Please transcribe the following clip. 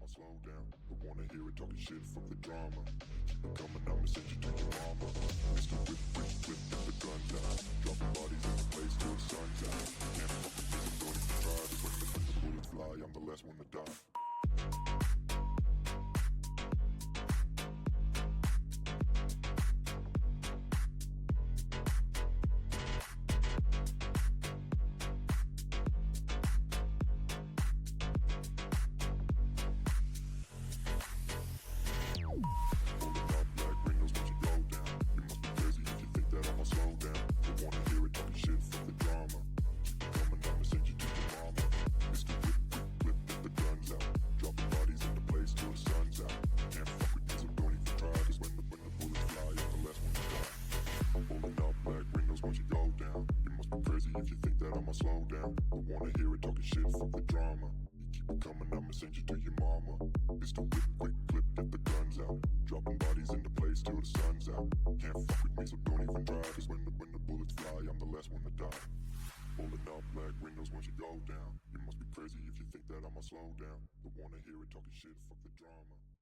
I'ma slow down. Don't wanna hear it talking shit, fuck the drama. Keep it coming, I'ma send you to your mama. Mr. Whip, whip, whip, get the guns out. Dropping bodies in the place till the sun's out. Can't fuck with me, so don't even try. Cause when the bullets fly, I'm the last one to die. If you think that I'ma slow down, don't wanna hear it talking shit, fuck the drama. You keep it coming, I'ma send you to your mama. It's the whip, quick clip, get the guns out. Dropping bodies into place till the sun's out. Can't fuck with me, so don't even try. Cause when the bullets fly, I'm the last one to die. Pulling up black windows once you go down. You must be crazy if you think that I'ma slow down. Don't wanna hear it talking shit, fuck the drama.